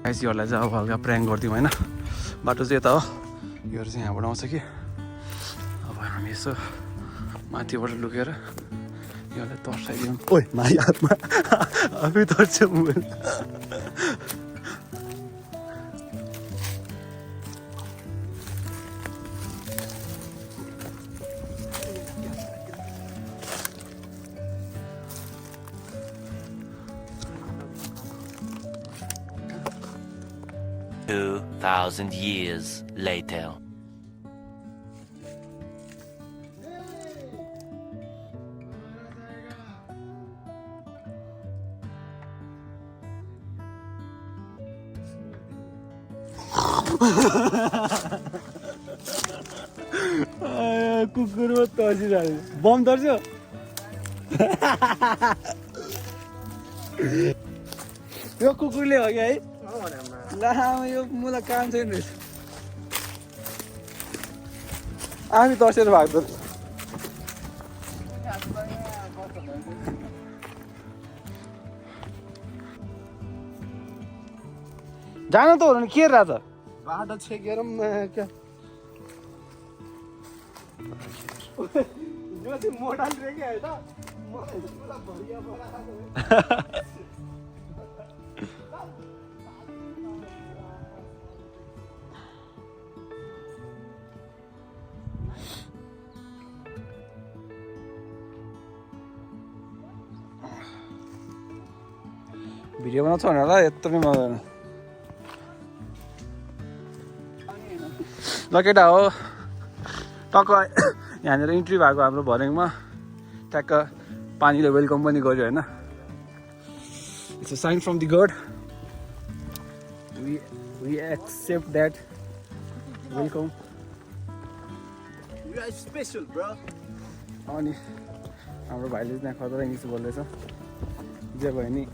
आइसीहरूलाई चाहिँ अब हल्का प्र्याङ्क गरिदिउँ होइन बाटो चाहिँ यता हो योहरू चाहिँ यहाँबाट आउँछ कि अब हामी यसो माथिबाट लुकेर योलाई तर्साइदिउँ ओइ माइ हातमा आफै तर्छ मोबाइल $2,000 years later. कुकुरमा तर्सिरहेको बम तर्स्यो यो कुकुरले हो कि है ला यो मलाई काम छैन रहेछ आफै तर्सेर भाग्दो जान त हो नि के रह त बाटो छेकेर क्या मोडल रेगे है त भिडियो बनाउँछ भने होला यत्रो नै मजा ल केटा हो टक्क यहाँनिर इन्ट्री भएको हाम्रो भर्याङमा ट्याक्क पानीले वेलकम पनि गर्यो होइन it's a sign from the God we accept that welcome you are special bro अनि हाम्रो भाइले त्यहाँ खतरा इङ्ग्लिस बोल्दैछ जे भयो नि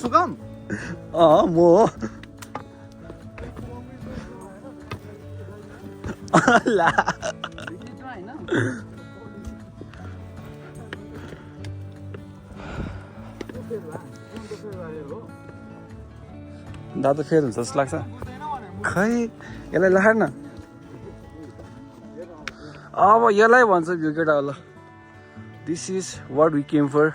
सुगम म हो ला दादा फेर हुन्छ जस्तो लाग्छ खै यसलाई लहार न अब यसलाई भन्छ भ्यू केटा होला this is what we came for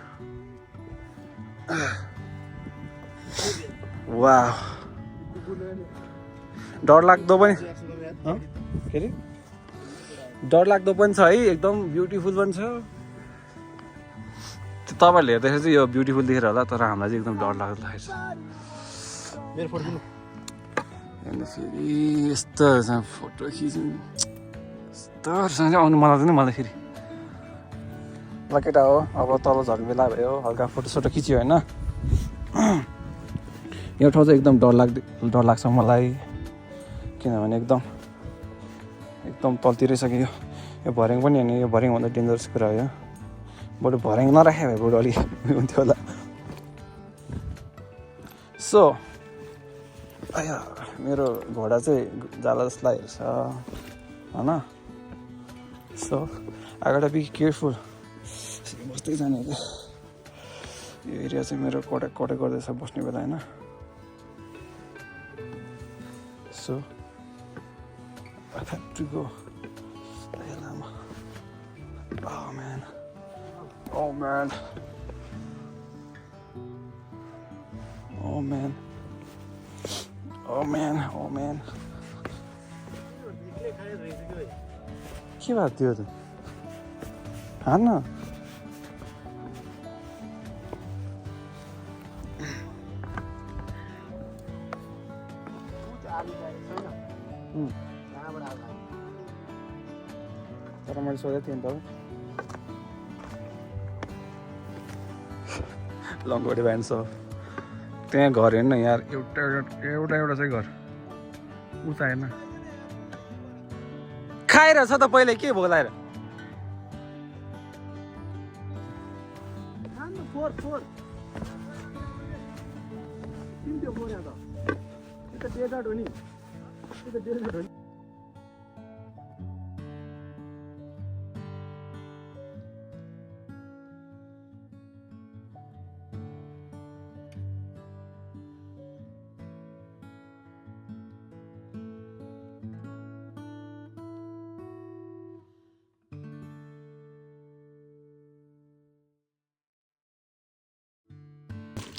वाह डरलाग्दो पनि के अरे डरलाग्दो पनि छ है एकदम ब्युटिफुल पनि छ तपाईँहरूले हेर्दाखेरि चाहिँ यो ब्युटिफुल देखेर होला तर हामीलाई चाहिँ एकदम डरलाग्दो लागेको छ अनि फेरि यस्तोहरूसँग फोटो खिच्नु यस्तोहरूसँग चाहिँ आउनु मन लाग्दैन मलाई फेरि ल केटा हो अब तल झर्ने बेला भयो हल्का फोटोसोटो खिच्यो होइन यो ठाउँ चाहिँ एकदम डर लाग्छ मलाई किनभने एकदम तलतिरै छ कि यो भर्याङ पनि होइन यो भर्याङभन्दा डेन्जरस कुरा हो यो बरु भर्याङ नराखे भए बरु अलिक हुन्थ्यो होला सो आया मेरो घोडा चाहिँ जाला जस्तो हेर्छ होइन so I got be careful बस्दै जाने क्या यो एरिया चाहिँ मेरो कटे गर्दैछ बस्ने बेला होइन so I have to go. Oh man. Oh man. Oh man. Oh man. Oh man. के भएको थियो त हान न तर मैले सोधेको थिएँ नि त लङ्गोटे भ्यान्छ त्यहाँ घर हेर्नु यार एउटा चाहिँ घर उता हेर्न खाएर छ त पहिले के भोलाएर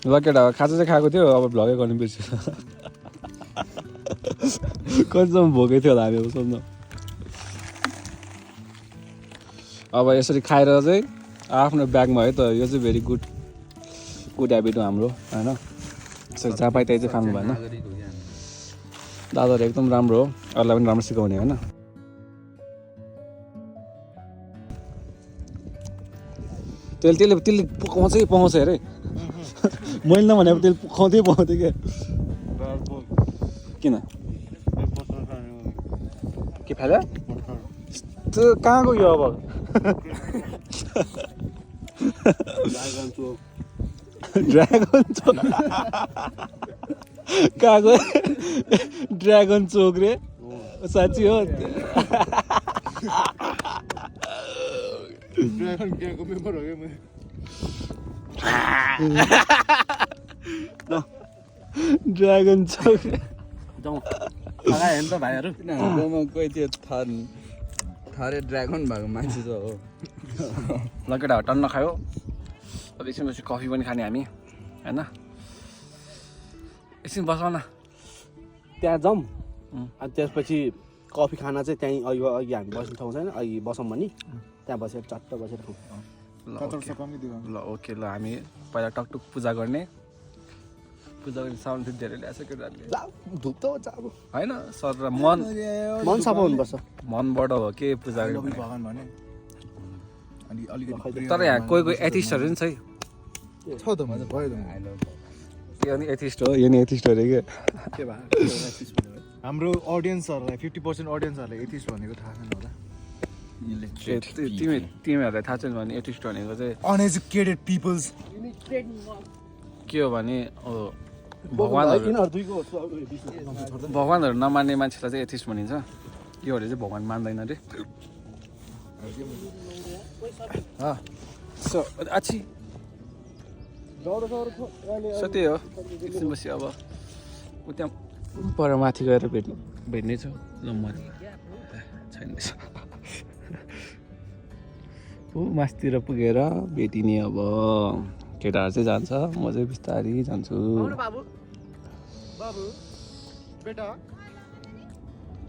ल केटा खाजा चाहिँ खाएको थियो अब भ्लगै गर्नु बिर्स्यो कतिसम्म भोकै थियो होला हामी अब सोध्नु अब यसरी खाएर चाहिँ आफ्नो ब्यागमा है त यो चाहिँ भेरी गुड ह्याबिट हो हाम्रो होइन यसरी जहाँ पाइ त्यही चाहिँ खानु भएन दादाहरू एकदम राम्रो हो अरूलाई पनि राम्रो सिकाउने होइन त्यसले पाउँछ अरे मैले नभने त्यसले पाउँथ्यो क्या किन के फाइदा त्यो कहाँ गयो अब ड्रागन चोक कहाँ गयो ड्रागन चोक रे साँच्ची हो ड्रागन ग्याङको मेम्बर हो क्या म ड्रागन चोक जाउँ लगायो नि त भाइहरू गाउँमा कोही त्यो थरे ड्रागन भएको मान्छे त हो ल केटाहरू टन्न खायो अब एकछिनपछि कफी पनि खाने हामी होइन एकछिन बसौँ न त्यहाँ जाउँ अनि त्यसपछि कफी खाना चाहिँ त्यहीँ अघि हामी बस्ने ठाउँ छैन अघि बसौँ भने त्यहाँ बसेर चट्ट बसेर खाउँ ल ओके ल हामी पहिला टकटुक पूजा गर्ने साउन्ड फेरि धेरै ल्याएको छ केटाहरूले धुप त अब होइन सर मन सफा हुनुपर्छ मनबाट हो के पूजा गर्ने भगवान भने अनि अलिकति तर यहाँ कोही एथिस्टहरू नि छ है छ त म भयो त यो नि एथिस्ट हो यो नि एथिस्ट हो अरे के भयो हाम्रो अडियन्सहरूलाई 50% अडियन्सहरूलाई एथिस्ट भनेको थाहा छैन होला तिमीहरूलाई थाहा छैन भने एथिस्ट भनेको चाहिँ अनएजुकेटेड पिपल्स के हो भने भगवानहरू नमान्ने मान्छेलाई चाहिँ एथिस्ट भनिन्छ योहरूले चाहिँ भगवान मान्दैन अरे अच्छी त्यही हो एकछिन बसी अब ऊ त्यहाँ पर माथि गएर भेट्ने छु ल मरि छैन ऊ मासतिर पुगेर भेटिने अब केटाहरू चाहिँ जान्छ म चाहिँ बिस्तारै जान्छु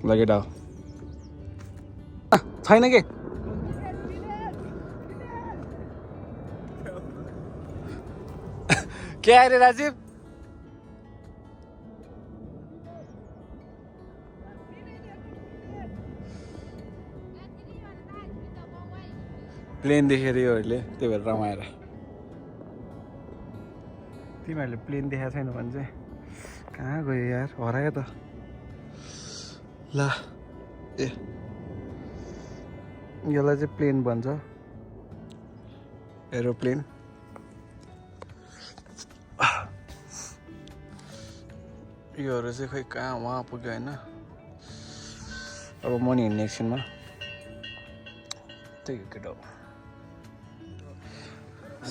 ल केटा छैन के के अरे राजीव प्लेन देखेर योहरूले त्यही भएर रमाएर तिमीहरूले प्लेन देखाएको छैन भने चाहिँ कहाँ गयो यार हरायो त ल ए यसलाई चाहिँ प्लेन भन्छ एरोप्लेन योहरू चाहिँ खोइ कहाँ उहाँ पुग्यो होइन अब म नि हिँड्ने एकछिनमा त्यही हो केटा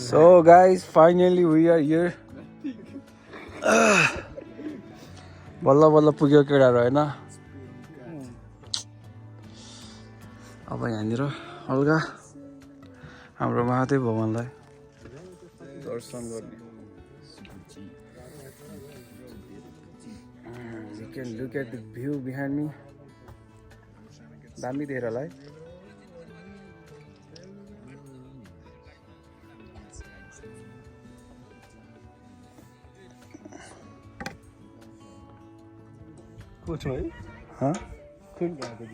so guys finally we are here बल्ल बल्ल पुग्यो केटाहरू होइन अब यहाँनिर हल्का हाम्रो महादेव भगवान्लाई दर्शन गर्ने You can look at the view behind me. दामी देखेर होला है कोच है हाँ कुन गएको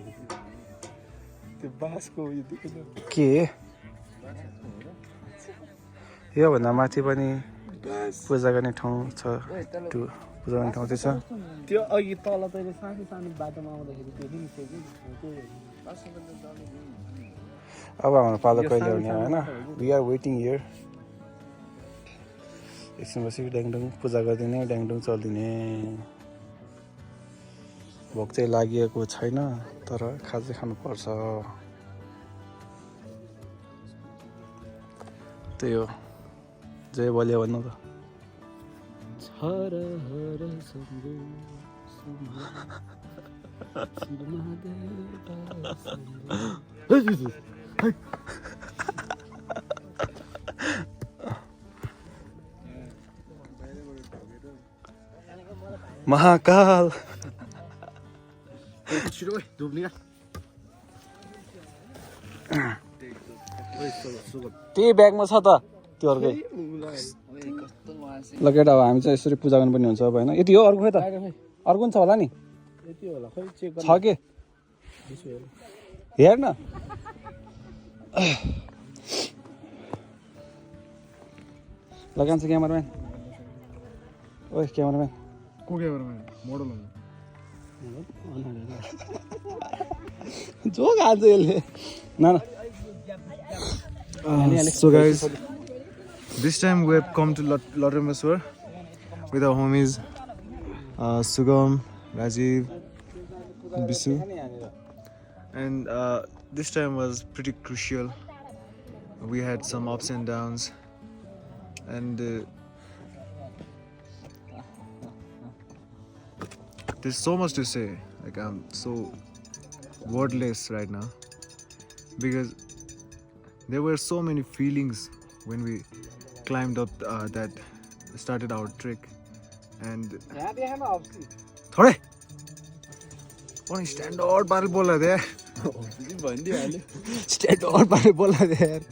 त्यो बाँसको उयो देखेन के योभन्दा माथि पनि पूजा गर्ने ठाउँ छ पूजा गर्ने ठाउँ चाहिँ छ त्यो अघि तल तैँले सानो सानो बाटोमा आउँदाखेरि त्यो पनि अब हाम्रो पालो कहिले हुने होइन वी आर वेटिङ हियर एकछिनपछि ड्याङडुङ पूजा गरिदिने ड्याङडुङ चलिदिने भोक चाहिँ लागिएको छैन तर खाजा खानुपर्छ त्यही हो जय बलिया भन्नु त महाकाल छिटो ओइ धुप निकाल त्यही ब्यागमा छ त त्यो अर्कै ल केटा अब हामी चाहिँ यसरी पूजा गर्नुपर्ने हुन्छ अब होइन यति हो अर्को खै त अर्को पनि छ होला नि यति होला खै चेक छ के हेर न लगान्छ क्यामराम्यान ओइ क्यामराम्यान को क्यामेराम्यान मोडल हो जो खान्छ यसले न So guys, this time we have come to Lotrembaswar with our homies Sugam, Rajiv, Bisu, and this time was pretty crucial. We had some ups and downs, and there's so much to say. Like I'm so wordless right now because there were so many feelings when we climbed up started our trek, and थोड़े कौन stand और बारे बोला they stand और बारे बोला they यार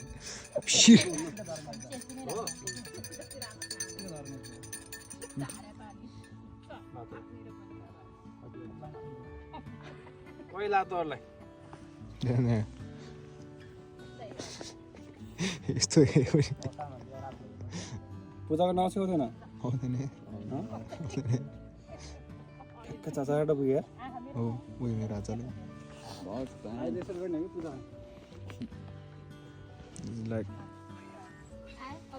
कोही लातोहरूलाई यस्तो पूजा गर्न आउँछ हुँदैन आउँदैन ठ्याक्क चाचाबाट पुग्यो हो उयो मेरो राजाले लाइक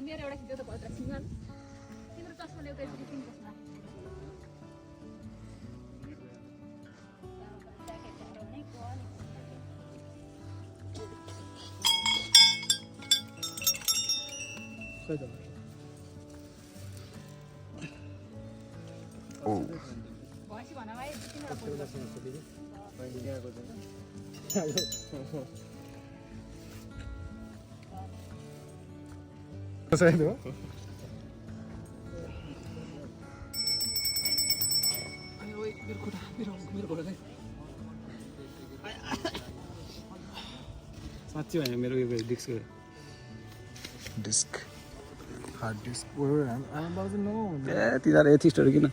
मेरो एउटा खिच्यो त भद्र सिङ्गल तिम्रो चस्माले एउटा यसरी किन चस्मा भैँसी भन भाइ तिमीबाट साँच्ची होइन मेरो यो डिस्क डिस्क हार्ड डिस्क ए तिनीहरू एथिस्टहरू किन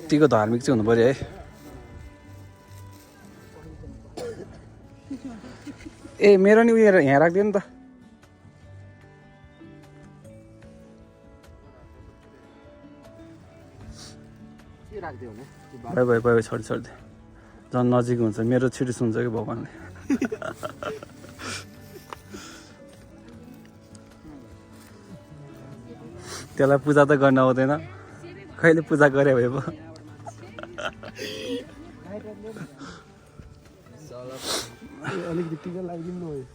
यतिको धार्मिक चाहिँ हुनु पर्यो है ए मेरो नि उयो यहाँ राखिदियो नि त भयो भयो भयो छोडिदियो झन् नजिक हुन्छ मेरो छिटो सुन्छ कि भगवान्ले त्यसलाई पूजा त गर्न आउँदैन कहिले पूजा गरे भए पो अलिकति टिका लगाइदिनु भयो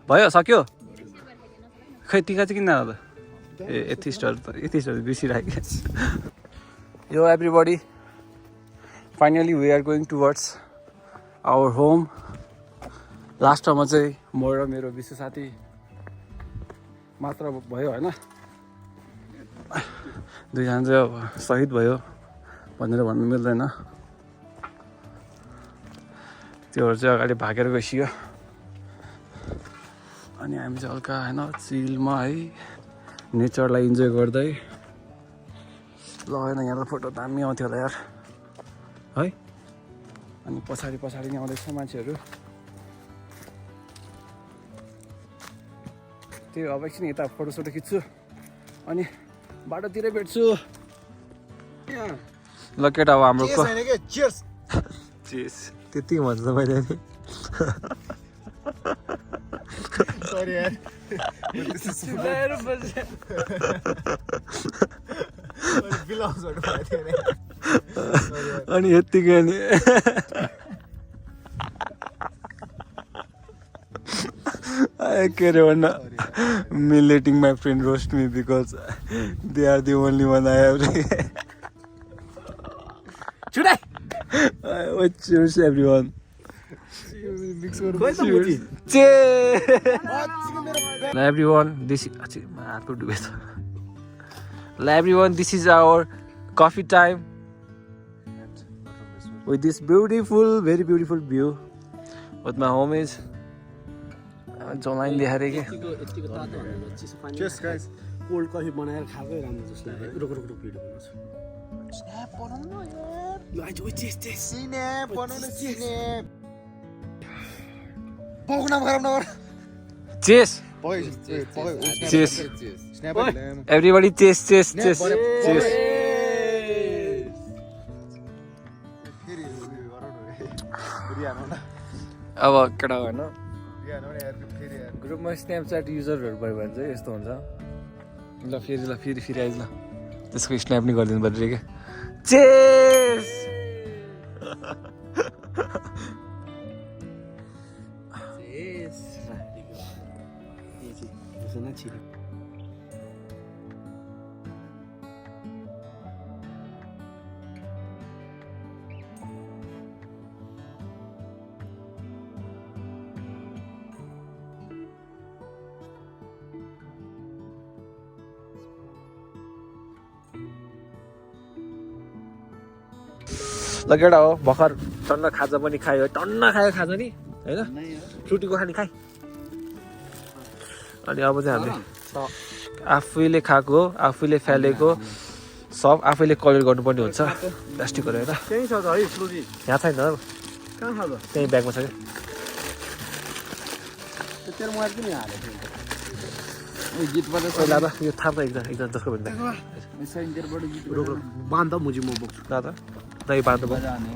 भयो सक्यो खै टिका चाहिँ किन त ए एथिस्टहरू बिर्सिराख्यो यो everybody finally we are going towards our home लास्टमा चाहिँ म र मेरो विश्व साथी मात्र भयो होइन दुईजना चाहिँ अब शहीद भयो भनेर भन्नु मिल्दैन त्योहरू चाहिँ अगाडि भागेर गइसक्यो अनि हामी चाहिँ हल्का होइन चिलमा है नेचरलाई इन्जोय गर्दै ल होइन यहाँ त फोटो दामी आउँथ्यो होला यार है अनि पछाडि नै आउँदैछ मान्छेहरू त्यो अब एकछिन यता फोटोसोटो खिच्छु अनि बाटोतिरै भेट्छु ल केटा अब हाम्रो चेस त्यति भन्छ मैले नि सरी यार अनि यत्तिकै नि के अरे भन्न me letting my friend roast me because they are the only one I have. छुटाइ Cheers everyone. खोइ त मुजी Hello everyone, this is Hello everyone, this is our coffee time with this beautiful, very beautiful view with my homies. जलाइन देखाएर के यतिको तातो भनेर चिसो पानी Cheers, guys. Cold coffee बनाएर खाएकै राम्रो जस्तो लाग्यो रुक भिडियो बनाउँछु स्न्याप बनाउनु न यार ल आज ओइ चेस चेस स्न्याप बनाउनु स्न्याप पको नाम खराब नगर cheese cheese cheese snap everybody cheese cheese cheese cheese अब केटा होइन ग्रुपमा स्न्यापच्याट युजरहरू भयो भने चाहिँ यस्तो हुन्छ ल फेरि आइज ल त्यसको स्न्याप नि गरिदिनु पर्यो क्या चेस ल केटा हो भर्खर टन्न खाजा पनि खायो टन्न खायो खाजा नि होइन फ्रुटीको खाने खाइ अनि अब चाहिँ हामीले आफैले खाएको आफैले फालेको सब आफैले कलेक्ट गर्नुपर्ने हुन्छ प्लास्टिकहरू होइन त्यही छ त है फ्रुटी यहाँ छैन कहाँ छ त त्यही ब्यागमा छ क्या तेरो मोबाइल किन हालेको गीत बजा पहिला अब यो थाहा एकजना जसको भन्दा सेन्टरबाट गीत रुक बान्ध मुजी म बोक्छु ल त दही बाँध्नु भयो बजाउने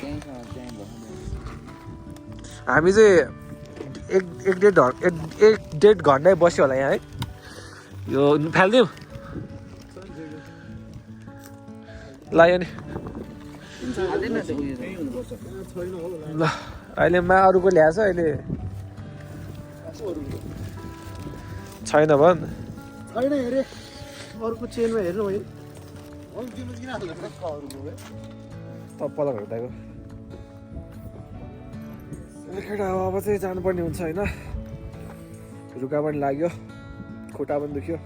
त्यही छ त्यही भयो हामी चाहिँ एक डेढ घन्टै बस्यो होला यहाँ है यो फालिदिउँ लाग्यो नि ल अहिले मा अरूको ल्याएछ अहिले छैन भन् छैन हेरे अरूको चेनमा हेर्नु है तप्पला भेट्दाको केटा अब चाहिँ जानुपर्ने हुन्छ होइन रुगा पनि लाग्यो खुट्टा पनि दुख्यो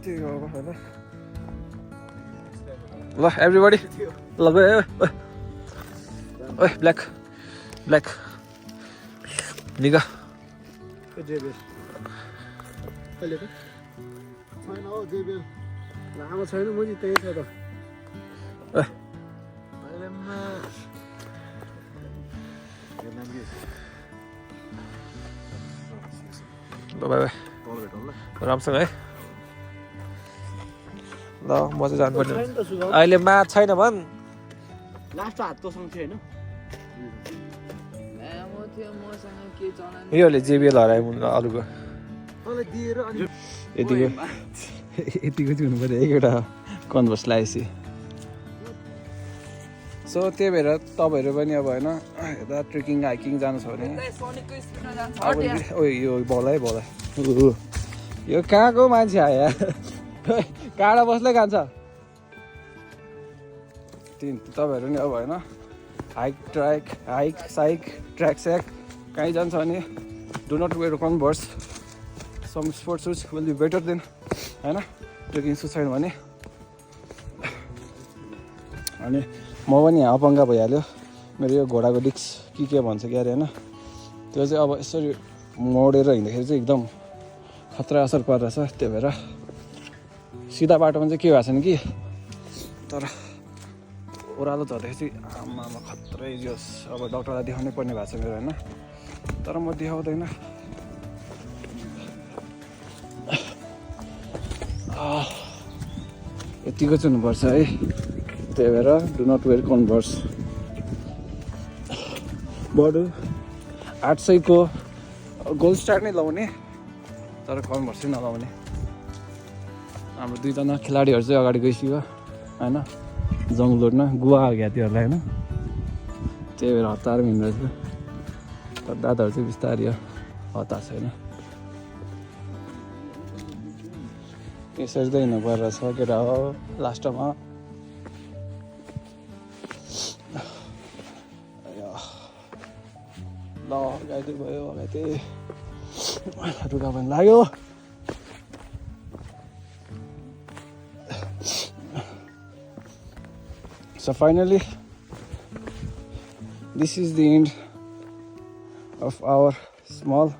त्यही हो अब होइन ल एभ्रिबडी ल गयो ओए ब्ल्याक निगा छैन हौ जेबेल लामो छैन मुजी त्यही छ त ल बाई राम्रोसँग है ल म चाहिँ जानुपर्ने अहिले मा छैन भन् लास्ट हात तोसँग थियो होइन योले जेबिएल हरायो अरूको यतिको चाहिँ हुनु पऱ्यो एकवटा कन्भर्स लगाएपछि सो त्यही भएर तपाईँहरू पनि अब होइन यता ट्रेकिङ हाइकिङ जानु छ भने अब ओ यो बौला यो कहाँको मान्छे आयो काँडा बस्दै खान्छ तपाईँहरू नि अब होइन हाइक साइक ट्र्याक स्याक कहीँ जान्छ भने do not wear Converse some sports shoes will be better than होइन ट्रेकिङ सुज छैन भने अनि म पनि यहाँ अपङ्गा भइहाल्यो मेरो यो घोडाको डिस्क के भन्छ क्या अरे होइन त्यो चाहिँ अब यसरी मोडेर हिँड्दाखेरि चाहिँ एकदम खतरा असर परिरहेछ त्यही भएर सिधा बाटोमा चाहिँ के भएको छैन कि तर ओह्रालो झर्दाखेरि चाहिँ आमामा खत्रै जोस् अब डक्टरलाई देखाउनै पर्ने भएको छ मेरो होइन तर म देखाउँदैन यतिको चाहिँ हुनुपर्छ है त्यही भएर डु नट वेयर कन्भर्स बरु 800को गोल्ड स्टार नै लाउने तर कन्भर्स चाहिँ नलाउने हाम्रो दुईजना खेलाडीहरू चाहिँ अगाडि गइसक्यो होइन जङ्गल रोडमा गुवा हाल्यो त्योहरूलाई होइन त्यही भएर हतारमा हिँड्दैछ दादाहरू चाहिँ बिस्तारै हतार छैन यसरी त हिँड्नु पर्छ केटा हो लास्टमा ल अगाडि भयो अगाडि रुगा पनि लाग्यो So finally, this is the end of our small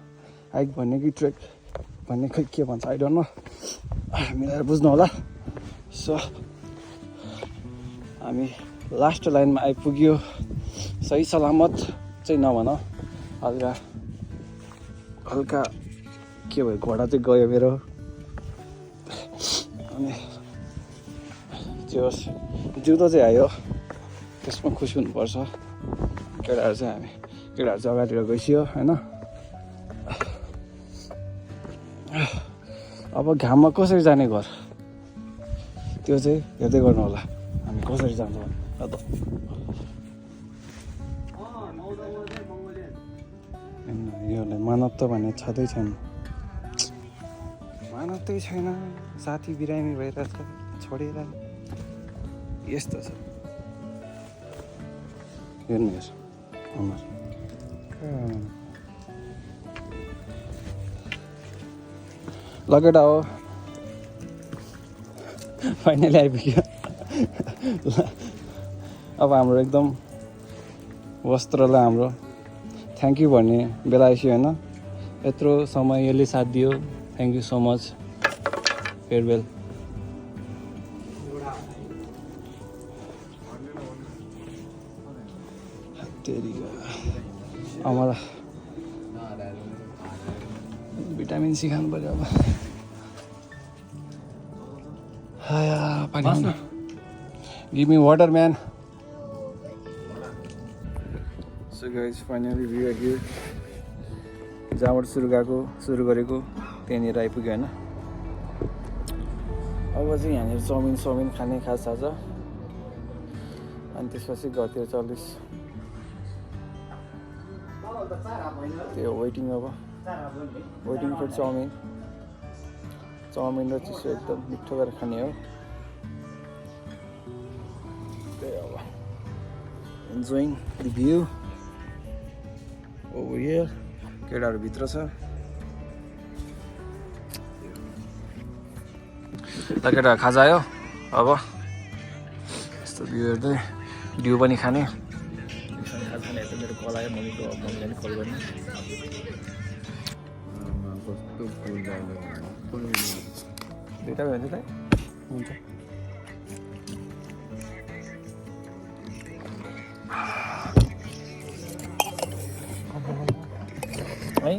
hike भन्ने कि ट्रेक भन्ने खै के भन्छ आई डोन्ट नो मिलाएर बुझ्नु होला सो हामी लास्ट लाइनमा आइपुग्यो सही सलामत चाहिँ नभन हल्का हल्का के भयो घोडा चाहिँ गयो मेरो अनि त्यो जुत्तो चाहिँ आयो त्यसमा खुसी हुनुपर्छ केटाहरू चाहिँ अगाडितिर गइसक्यो होइन अब घाममा कसरी जाने घर त्यो चाहिँ हेर्दै गर्नु होला हामी कसरी जान्छौँ योलाई मानवता भन्ने छँदै छैन मानवतै छैन साथी बिरामी भइरहेछ छोडेर यस्तो छ हेर्नु हेर अनुहार लगेटा हो फाइनली आइपुग्यो अब हाम्रो एकदम वस्त्रलाई हाम्रो थ्याङ्क यू भन्ने बेला आइसक्यो होइन यत्रो समय यसले साथ दियो thank you so much farewell मलाई भिटामिन सी खानु पर्यो अब पानी give me water man so guys finally we are here जहाँबाट सुरु गरेको त्यहाँनिर आइपुग्यो होइन अब चाहिँ यहाँनिर चाउमिन खाने खास छ अनि त्यसपछि घरतिर चल्दैछ त्यो वेटिङ फर चाउमिन र चिसो एकदम मिठो गरेर खाने हो त्यही अब enjoying the view over here केटाहरू भित्र छ ल केटा खाजा आयो अब यस्तो भ्यू हेर्दै भ्यू पनि खाने खाने त मेरो कल आयो मम्मीले पनि कल गर्ने दुइटा भयो त हुन्छ है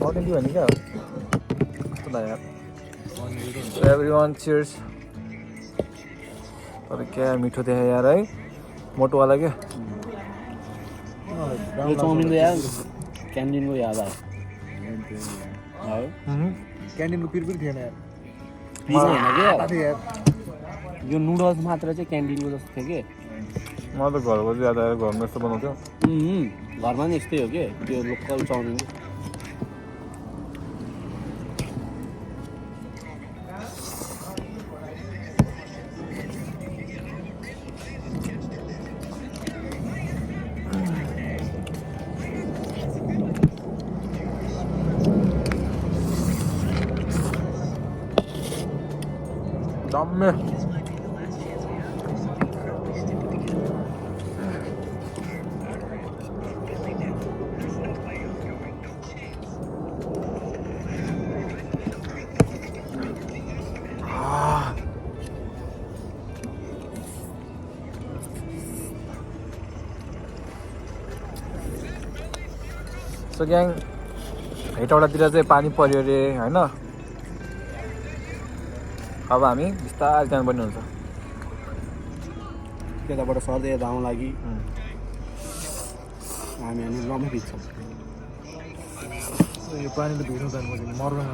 अर्डेन्टी भने क्या कस्तो लाग्यो एभ्रीवान चियर्स अरे क्या मिठो देखायो यार है मोटोवाला क्या यो चाउमिन त यार क्यान्टिनको याद आयो क्यान्टिनको पिर थिएन यार होइन क्या यो नुडल्स मात्र चाहिँ क्यान्टिनको जस्तो थियो कि मलाई त घरको ज्यादा घरमा यस्तो बनाउँथ्यो घरमा नि यस्तै हो कि त्यो लोकल चाउमिन दामी सो ग्याङ हेटौडातिर चाहिँ पानी पर्यो अरे होइन अब हामी बिस्तारै जानुपर्ने हुन्छ त्यताबाट सर्दै जाउँ लागि हामी लम्बी भिज्छौँ यो पानीले भिड्नु जानुपर्छ मर्दैन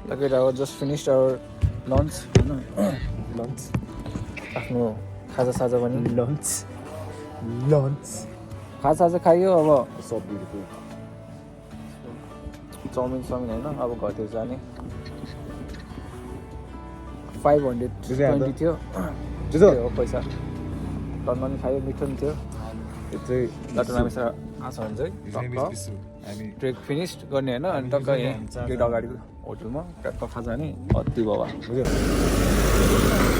Look at our just finished our lunch. Lunch आफ्नो खाजा साजा पनि लन्च लन्च खाजा साजा खाइयो अब सब्जीको चाउमिन होइन अब घरतिर जाने 520 थियो जुदो हो पैसा लन्चमा पनि खायो मिठो पनि थियो त्यो चाहिँ डाक्टर रामेश्वर आछ भने चाहिँ टक्क ट्रेक फिनिस्ड गर्ने होइन अनि टक्क यहाँ गेट अगाडिको होटलमा टक्क खाजा नि अति बाबा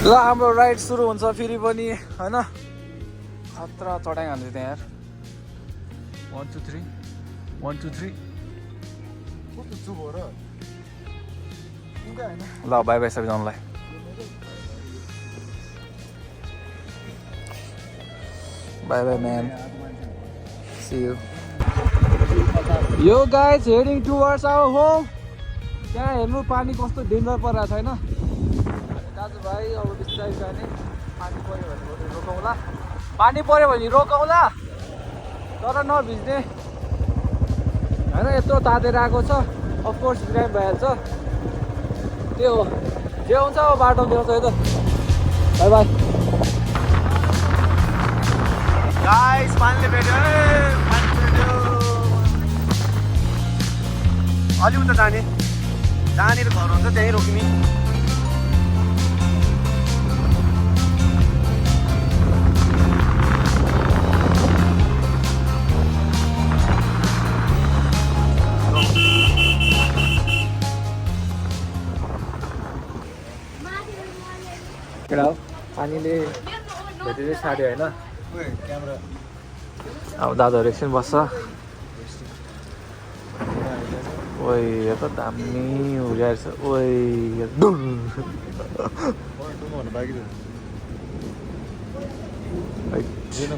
ल हाम्रो राइड सुरु हुन्छ फेरि पनि होइन खतरा चढाइ हान्छ त्यहाँ यार 1 2 3 1 2 3 ल बाई बाई सबैजनालाई bye bye ma'am see you yo guys heading towards our home त्यहाँ हेर्नु पानी कस्तो डेन्जर परिरहेको छ होइन दाजुभाइ अब बिस्तारै जाने पानी पऱ्यो भने रोकौँला पानी पऱ्यो भने रोकौँला तर नभिज्ने होइन यत्रो तातेर आएको छ अफकोर्स बिरामी भइहाल्छ त्यो हो जे हुन्छ अब बाटो देउँछ है त बाई बाई गाइस पानीले भेट्यो अलि उता जाने जहाँनिर घर हुन्छ त्यहीँ रोक्ने केटा हो पानीले भेटेरै छाड्यो होइन अब दादाहरू एकछिन बस्छ ओइ यो त दामी उड्याएछ ओइ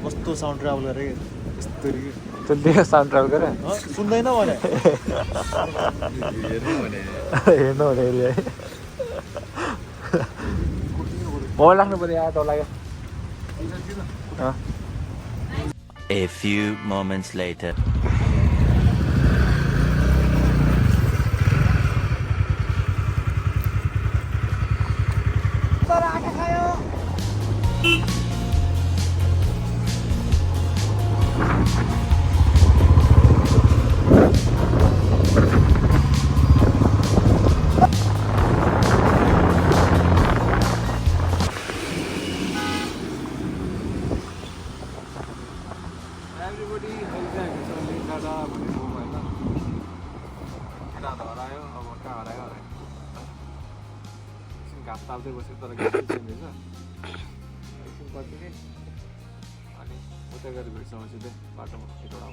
कस्तो साउन्ड ट्राभल गरे त्यो देख साउन्ड ट्राभल गरे सुन्दैन भने हेर्नु हुने एरिया है मोबाइल राख्नु पऱ्यो यार डर लाग्यो A few moments later. Everybody दादा भनेको होइन दादा हरायो अब कहाँ हरायो एकछिन घाँस ताल्दै बस्यो तर घाँस चेन्ज एकछिन पर्खिने अनि उता गएर भेट्छौँ सिधै बाटोमा एकवटा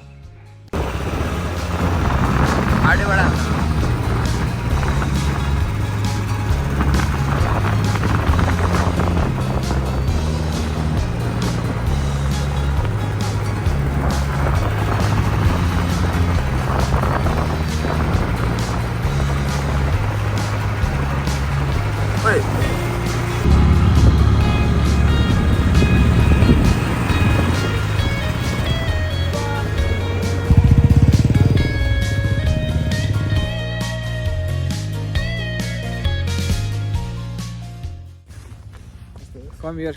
Come here,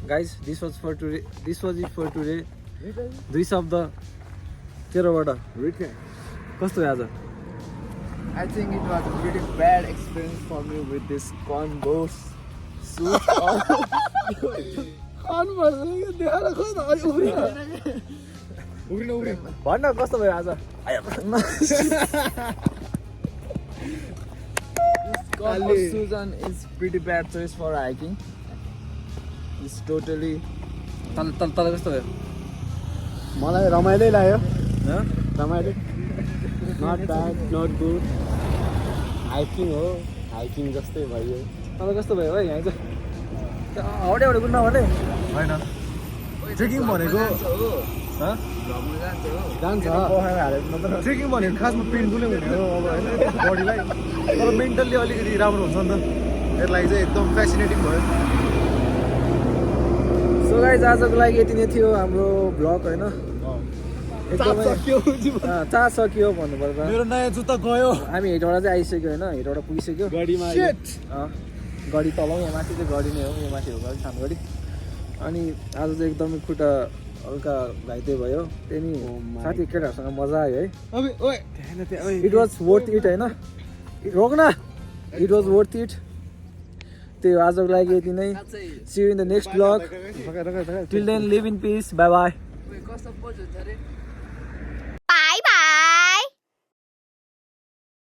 guys. This was for today. This was it for today. दुई शब्द तेरोबाट कस्तो भयो आज I think it was a pretty bad experience for me with this Converse suit on. भन्न कस्तो भयो आज Converse shoes on is pretty bad choice for hiking. It's totally. तल कस्तो भयो मलाई रमाइलो लाग्यो हँ? रमाइलो not bad not good hiking हो हाइकिङ जस्तै भयो तल कस्तो भयो है यहाँ चाहिँ हौडे हौडे गुड्न भने होइन ट्रेकिङ भनेको जान्छ ट्रेकिङ भनेको खासमा पेनफुलै हुने हो अब होइन बडीलाई तर मेन्टल्ली अलिकति राम्रो हुन्छ नि त त्यसलाई चाहिँ एकदम फेसिनेटिङ भयो सो गाइज आजको लागि यति नै थियो हाम्रो भ्लग होइन एकदमै चार्ज सक्यो भन्नुपर्दा मेरो नयाँ जुत्ता गयो हामी हेटबाट चाहिँ आइसक्यो होइन हेटबाट पुगिसक्यो गाडीमा गढी तलाउँ यहाँ माथि चाहिँ गढी नै हो यहाँ माथि हो गढी सानगढी अनि आज चाहिँ एकदमै खुट्टा हल्का घाइते भयो त्यही नि साथी केटाहरूसँग मजा आयो है इट वाज वर्थ इट होइन रोक न इट वाज वर्थ इट त्यही हो आजको लागि यति नै see you in the next blog till then live in peace bye bye कस्तो पोज हुन्छ अरे